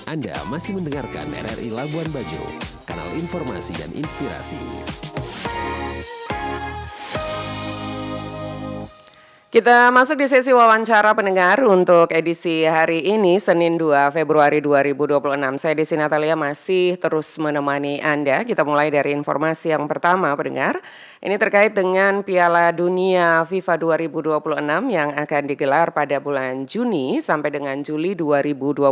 Anda masih mendengarkan RRI Labuan Bajo, kanal informasi dan inspirasi. Kita masuk di sesi wawancara pendengar untuk edisi hari ini, Senin 2 Februari 2026. Saya Desi Natalia masih terus menemani Anda. Kita mulai dari informasi yang pertama, pendengar. Ini terkait dengan Piala Dunia FIFA 2026 yang akan digelar pada bulan Juni sampai dengan Juli 2026.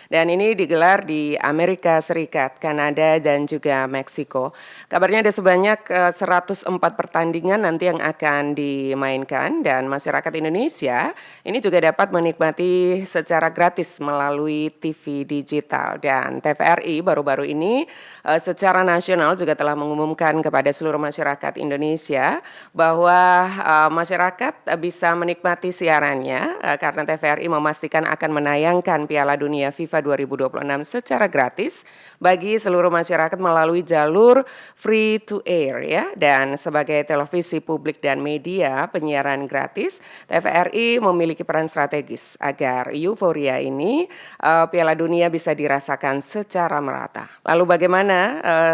Dan ini digelar di Amerika Serikat, Kanada, dan juga Meksiko. Kabarnya ada sebanyak 104 pertandingan nanti yang akan dimainkan, dan masyarakat Indonesia ini juga dapat menikmati secara gratis melalui TV digital. Dan TVRI baru-baru ini secara nasional juga telah mengumumkan kepada seluruh masyarakat Indonesia bahwa masyarakat bisa menikmati siarannya karena TVRI memastikan akan menayangkan Piala Dunia FIFA 2026 secara gratis bagi seluruh masyarakat melalui jalur free to air ya. Dan sebagai televisi publik dan media penyiaran gratis, TVRI memiliki peran strategis agar euforia ini Piala Dunia bisa dirasakan secara merata. Lalu bagaimana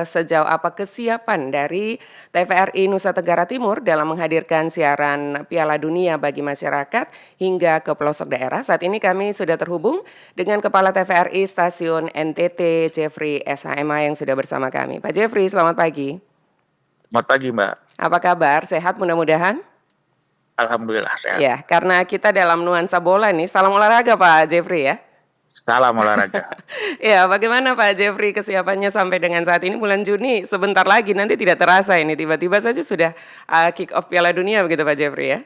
sejauh apa kesiapan dari TVRI Nusa Tenggara Timur dalam menghadirkan siaran Piala Dunia bagi masyarakat hingga ke pelosok daerah? Saat ini kami sudah terhubung dengan Kepala TVRI Stasiun NTT, Jeffrey SHMA yang sudah bersama kami. Pak Jeffrey, selamat pagi. Selamat pagi, Mbak. Apa kabar? Sehat mudah-mudahan? Alhamdulillah sehat. Ya, karena kita dalam nuansa bola nih, salam olahraga Pak Jeffrey ya. Salam olahraga. Ya, bagaimana Pak Jeffrey kesiapannya sampai dengan saat ini bulan Juni? Sebentar lagi, nanti tidak terasa ini tiba-tiba saja sudah kick off Piala Dunia begitu Pak Jeffrey ya?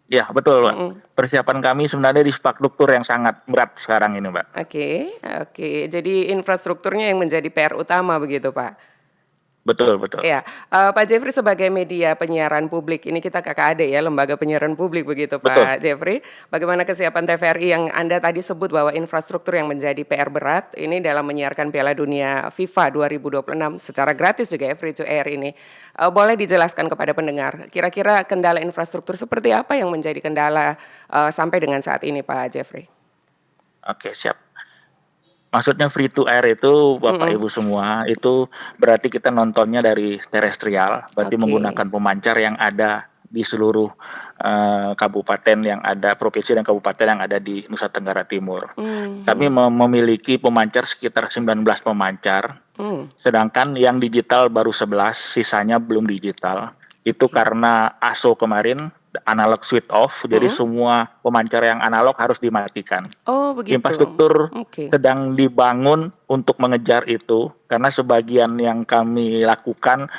Ya, betul, Mbak. Persiapan kami sebenarnya di struktur yang sangat berat sekarang ini, Mbak. Oke. Jadi infrastrukturnya yang menjadi PR utama begitu Pak? Betul. Ya, Pak Jeffrey sebagai media penyiaran publik, ini kita KKAD ya, lembaga penyiaran publik begitu Pak Jeffrey. Bagaimana kesiapan TVRI yang Anda tadi sebut bahwa infrastruktur yang menjadi PR berat ini dalam menyiarkan Piala Dunia FIFA 2026 secara gratis juga ya, free to air ini. Boleh dijelaskan kepada pendengar, kira-kira kendala infrastruktur seperti apa yang menjadi kendala sampai dengan saat ini Pak Jeffrey? Oke, siap. Maksudnya free to air itu Bapak Ibu semua, itu berarti kita nontonnya dari terestrial, berarti menggunakan pemancar yang ada di seluruh kabupaten yang ada, provinsi dan kabupaten yang ada di Nusa Tenggara Timur. Kami memiliki pemancar sekitar 19 pemancar, sedangkan yang digital baru 11, sisanya belum digital. Itu karena ASO kemarin analog switch off, jadi semua pemancar yang analog harus dimatikan. Oh begitu. Infrastruktur sedang dibangun untuk mengejar itu, karena sebagian yang kami lakukan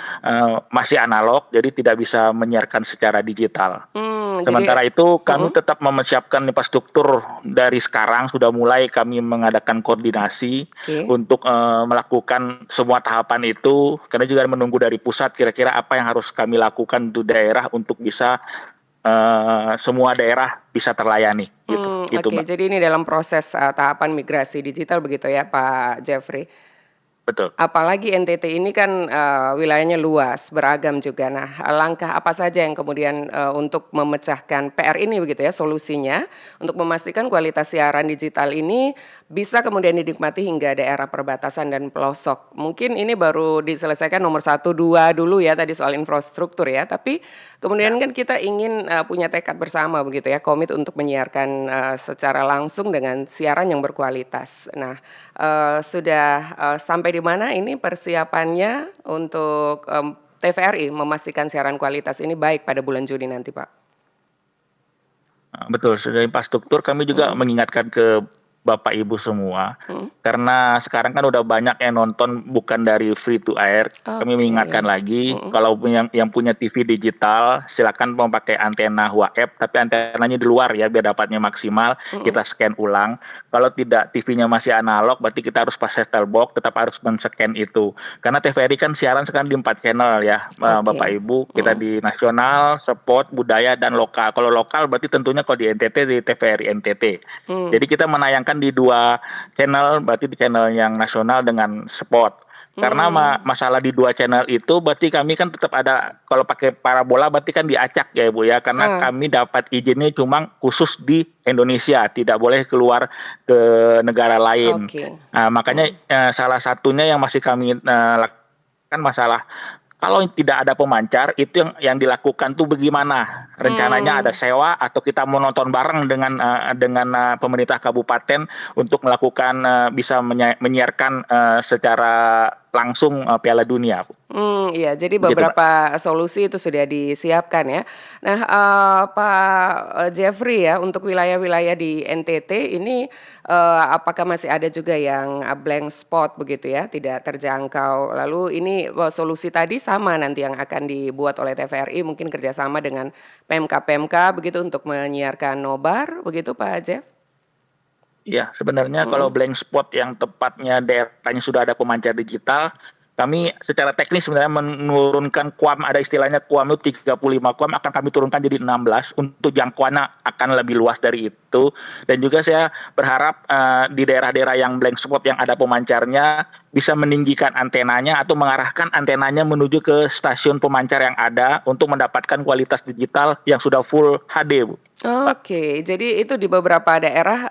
masih analog, jadi tidak bisa menyiarkan secara digital. Sementara itu kami tetap mempersiapkan infrastruktur dari sekarang, sudah mulai kami mengadakan koordinasi untuk melakukan semua tahapan itu, karena juga menunggu dari pusat kira-kira apa yang harus kami lakukan untuk daerah untuk bisa semua daerah bisa terlayani gitu. Jadi ini dalam proses tahapan migrasi digital begitu ya Pak Jeffrey. Betul. Apalagi NTT ini kan wilayahnya luas, beragam juga. Nah, langkah apa saja yang kemudian untuk memecahkan PR ini begitu ya, solusinya untuk memastikan kualitas siaran digital ini bisa kemudian dinikmati hingga daerah perbatasan dan pelosok. Mungkin ini baru diselesaikan nomor 1, 2 dulu ya tadi soal infrastruktur ya, tapi kemudian kan kita ingin punya tekad bersama begitu ya, komit untuk menyiarkan secara langsung dengan siaran yang berkualitas. Nah, sudah sampai di mana ini persiapannya untuk TVRI memastikan siaran kualitas ini baik pada bulan Juni nanti, Pak? Betul, sebagai infrastruktur kami juga mengingatkan ke Bapak Ibu semua, karena sekarang kan udah banyak yang nonton bukan dari free to air. Kami mengingatkan lagi, kalau yang punya TV digital silakan memakai antena WAF, tapi antenanya di luar ya biar dapatnya maksimal. Kita scan ulang. Kalau tidak TV-nya masih analog, berarti kita harus pakai set-top box, tetap harus men-scan itu. Karena TVRI kan siaran sekarang di 4 channel ya, Bapak Ibu. Kita di nasional, sport, budaya, dan lokal. Kalau lokal berarti tentunya kalau di NTT di TVRI NTT. Jadi kita menayangkan di 2 channel, berarti di channel yang nasional dengan sport. Karena masalah di dua channel itu berarti kami kan tetap ada, kalau pakai parabola berarti kan diacak ya Ibu ya, karena kami dapat izinnya cuma khusus di Indonesia, tidak boleh keluar ke negara lain. Makanya salah satunya yang masih kami lakukan masalah kalau tidak ada pemancar itu yang dilakukan tuh bagaimana? Rencananya ada sewa atau kita mau nonton bareng dengan pemerintah kabupaten untuk melakukan bisa menyiarkan secara langsung Piala Dunia. Iya, jadi beberapa solusi itu sudah disiapkan ya. Nah, Pak Jeffrey ya, untuk wilayah-wilayah di NTT ini apakah masih ada juga yang blank spot begitu ya, tidak terjangkau. Lalu ini solusi tadi sama nanti yang akan dibuat oleh TVRI mungkin kerjasama dengan PMK begitu untuk menyiarkan nobar begitu Pak Jeff? Ya, sebenarnya kalau blank spot yang tepatnya daerahnya sudah ada pemancar digital, kami secara teknis sebenarnya menurunkan QAM, ada istilahnya QAM itu 35 QAM akan kami turunkan jadi 16 untuk jangkauannya akan lebih luas dari itu. Dan juga saya berharap di daerah-daerah yang blank spot yang ada pemancarnya bisa meninggikan antenanya atau mengarahkan antenanya menuju ke stasiun pemancar yang ada untuk mendapatkan kualitas digital yang sudah full HD, Bu. Oke, jadi itu di beberapa daerah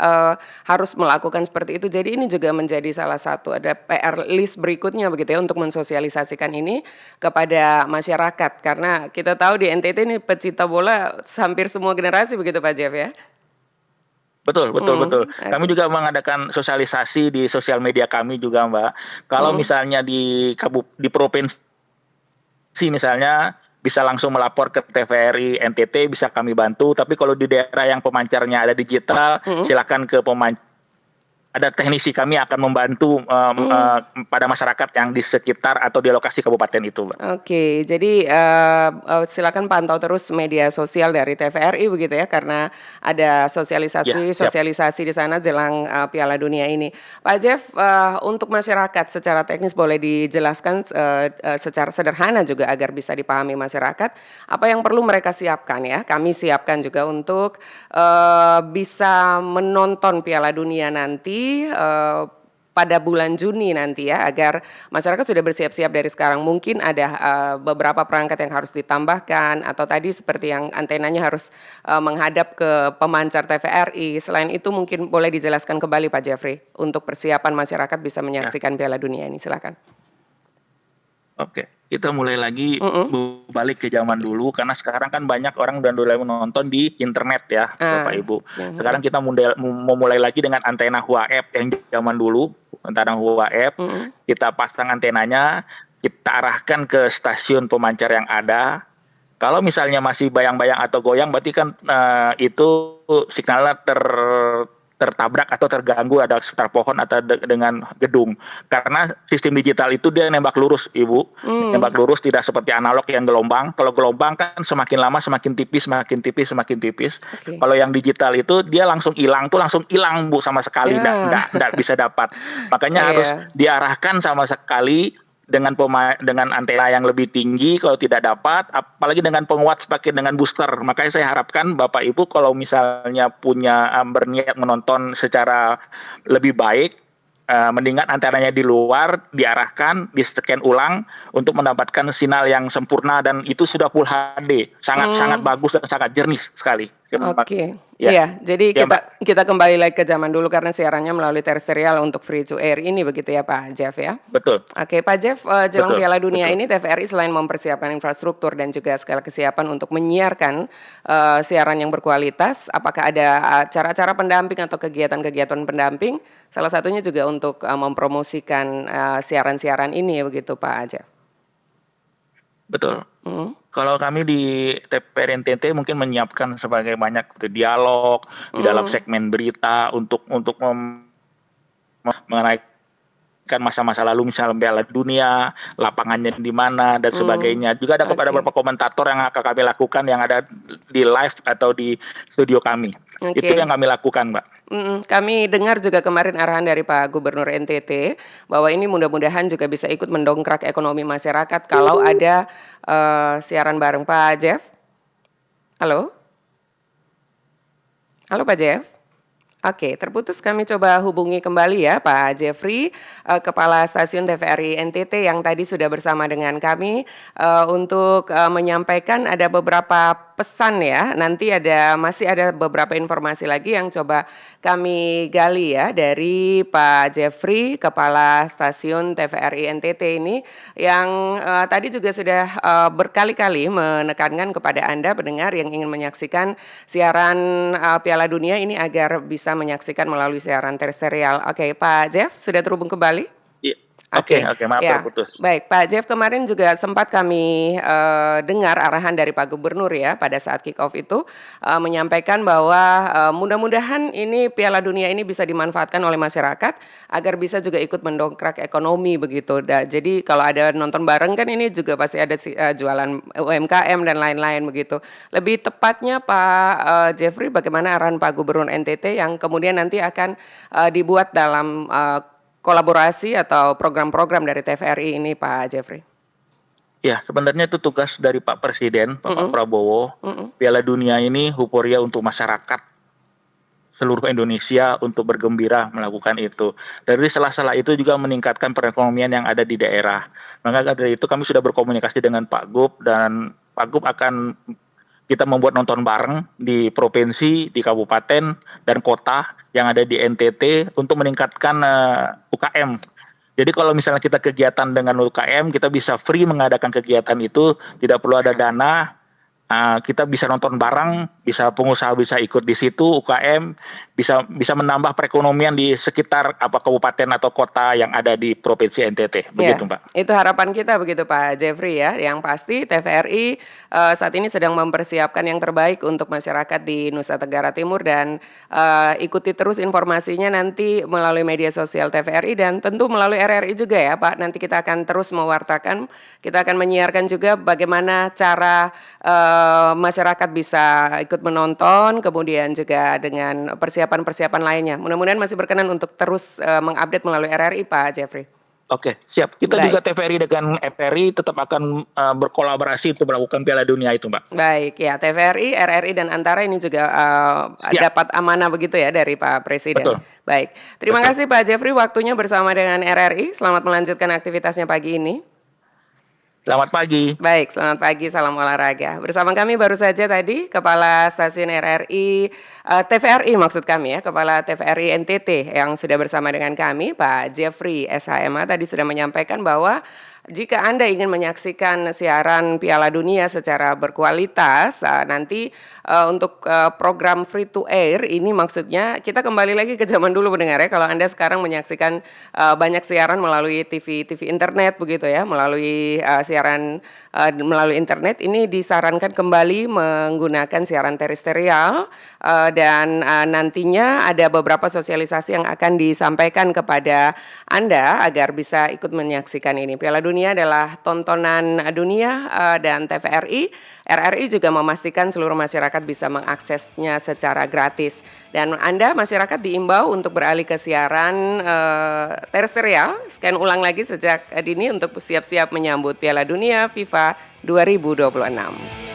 harus melakukan seperti itu. Jadi ini juga menjadi salah satu ada PR list berikutnya begitu ya untuk mensosialisasikan ini kepada masyarakat. Karena kita tahu di NTT ini pecinta bola hampir semua generasi begitu Pak Jeff ya. Betul. Kami juga mengadakan sosialisasi di sosial media kami juga, Mbak. Kalau misalnya di provinsi misalnya bisa langsung melapor ke TVRI NTT, bisa kami bantu. Tapi kalau di daerah yang pemancarnya ada digital, silakan ke ada teknisi kami akan membantu pada masyarakat yang di sekitar atau di lokasi kabupaten itu, Mbak. Oke, jadi silakan pantau terus media sosial dari TVRI begitu ya, karena ada sosialisasi di sana jelang Piala Dunia ini. Pak Jeff, untuk masyarakat secara teknis boleh dijelaskan secara sederhana juga agar bisa dipahami masyarakat apa yang perlu mereka siapkan ya. Kami siapkan juga untuk bisa menonton Piala Dunia nanti pada bulan Juni nanti ya, agar masyarakat sudah bersiap-siap dari sekarang. Mungkin ada beberapa perangkat yang harus ditambahkan atau tadi seperti yang antenanya harus menghadap ke pemancar TVRI. Selain itu mungkin boleh dijelaskan kembali Pak Jeffrey untuk persiapan masyarakat bisa menyaksikan Piala Dunia ini. Silakan. Oke, kita mulai lagi balik ke zaman dulu karena sekarang kan banyak orang udah mulai menonton di internet ya, Bapak Ibu. Sekarang kita memulai lagi dengan antena HUAF yang zaman dulu, antena HUAF. Kita pasang antenanya, kita arahkan ke stasiun pemancar yang ada. Kalau misalnya masih bayang-bayang atau goyang, berarti kan itu signalnya tertabrak atau terganggu ada sekitar pohon atau dengan gedung. Karena sistem digital itu dia nembak lurus, Ibu. Nembak lurus, tidak seperti analog yang gelombang. Kalau gelombang kan semakin lama semakin tipis. Kalau yang digital itu dia langsung hilang Bu sama sekali, enggak bisa dapat. Makanya harus diarahkan sama sekali dengan antena yang lebih tinggi kalau tidak dapat, apalagi dengan penguat pakai dengan booster. Makanya saya harapkan Bapak Ibu kalau misalnya punya berniat menonton secara lebih baik, mendingan antenanya di luar, diarahkan, di-scan ulang untuk mendapatkan sinyal yang sempurna dan itu sudah full HD, sangat bagus dan sangat jernih sekali. Oke. Iya, jadi kita kembali lagi ke zaman dulu karena siarannya melalui terestrial untuk free to air ini begitu ya Pak Jeff ya. Betul. Oke, Pak Jeff, jelang Piala Dunia ini TVRI selain mempersiapkan infrastruktur dan juga segala kesiapan untuk menyiarkan siaran yang berkualitas, apakah ada cara-cara pendamping atau kegiatan-kegiatan pendamping? Salah satunya juga untuk mempromosikan siaran-siaran ini begitu Pak Jeff. Betul. Kalau kami di TVRI NTT mungkin menyiapkan sebagai banyak dialog di dalam segmen berita untuk mengenaikan masa-masa lalu misalnya Piala Dunia, lapangannya di mana dan sebagainya. Juga ada beberapa komentator yang akan kami lakukan yang ada di live atau di studio kami. Itu yang kami lakukan, Mbak. Kami dengar juga kemarin arahan dari Pak Gubernur NTT bahwa ini mudah-mudahan juga bisa ikut mendongkrak ekonomi masyarakat kalau ada siaran bareng. Pak Jeff? Halo Pak Jeff? Oke, terputus kami coba hubungi kembali ya Pak Jeffrey, Kepala Stasiun TVRI NTT yang tadi sudah bersama dengan kami, untuk, menyampaikan ada beberapa pesan ya, nanti masih ada beberapa informasi lagi yang coba kami gali ya dari Pak Jeffrey, Kepala Stasiun TVRI NTT ini yang, tadi juga sudah, berkali-kali menekankan kepada Anda pendengar yang ingin menyaksikan siaran, Piala Dunia ini agar bisa menyaksikan melalui siaran terestrial. Oke, Pak Jeff sudah terhubung kembali? Iya. Oke, Oke, maaf ya. terputus. Baik, Pak Jeff kemarin juga sempat kami dengar arahan dari Pak Gubernur ya pada saat kick off itu menyampaikan bahwa mudah-mudahan ini Piala Dunia ini bisa dimanfaatkan oleh masyarakat agar bisa juga ikut mendongkrak ekonomi begitu. Jadi kalau ada nonton bareng kan ini juga pasti ada jualan UMKM dan lain-lain begitu. Lebih tepatnya Pak Jeffrey, bagaimana arahan Pak Gubernur NTT yang kemudian nanti akan dibuat dalam kolaborasi atau program-program dari TVRI ini Pak Jeffrey? Ya, sebenarnya itu tugas dari Pak Presiden, Pak Prabowo. Piala Dunia ini euforia untuk masyarakat seluruh Indonesia untuk bergembira melakukan itu. Dari salah-salah itu juga meningkatkan perekonomian yang ada di daerah. Maka dari itu kami sudah berkomunikasi dengan Pak Gub dan Pak Gub akan kita membuat nonton bareng di provinsi, di kabupaten, dan kota yang ada di NTT untuk meningkatkan UKM. Jadi kalau misalnya kita kegiatan dengan UKM, kita bisa free mengadakan kegiatan itu, tidak perlu ada dana, kita bisa nonton bareng, bisa pengusaha bisa ikut di situ, UKM bisa menambah perekonomian di sekitar kabupaten atau kota yang ada di provinsi NTT, begitu ya, Mbak. Itu harapan kita begitu Pak Jeffrey ya. Yang pasti TVRI saat ini sedang mempersiapkan yang terbaik untuk masyarakat di Nusa Tenggara Timur dan ikuti terus informasinya nanti melalui media sosial TVRI dan tentu melalui RRI juga ya Pak. Nanti kita akan terus mewartakan, kita akan menyiarkan juga bagaimana cara masyarakat bisa ikut menonton, kemudian juga dengan persiapan-persiapan lainnya. Mudah-mudahan masih berkenan untuk terus mengupdate melalui RRI Pak Jeffrey. Oke, siap. Kita Baik. juga TVRI dengan FRI tetap akan berkolaborasi untuk melakukan Piala Dunia itu, Mbak. Baik, ya TVRI, RRI dan Antara ini juga dapat amanah begitu ya dari Pak Presiden. Betul. Baik, terima kasih Pak Jeffrey waktunya bersama dengan RRI. Selamat melanjutkan aktivitasnya pagi ini. Selamat pagi. Baik, selamat pagi, salam olahraga. Bersama kami baru saja tadi Kepala Stasiun RRI, TVRI maksud kami ya, Kepala TVRI NTT yang sudah bersama dengan kami, Pak Jeffrey SHMA tadi sudah menyampaikan bahwa jika Anda ingin menyaksikan siaran Piala Dunia secara berkualitas, nanti untuk program free to air ini maksudnya kita kembali lagi ke zaman dulu pendengar ya. Kalau Anda sekarang menyaksikan banyak siaran melalui TV internet begitu ya, melalui siaran melalui internet, ini disarankan kembali menggunakan siaran terestrial dan nantinya ada beberapa sosialisasi yang akan disampaikan kepada Anda agar bisa ikut menyaksikan ini. Piala Dunia adalah tontonan dunia dan TVRI, RRI juga memastikan seluruh masyarakat bisa mengaksesnya secara gratis. Dan Anda masyarakat diimbau untuk beralih ke siaran terestrial, scan ulang lagi sejak dini untuk siap-siap menyambut Piala Dunia FIFA 2026.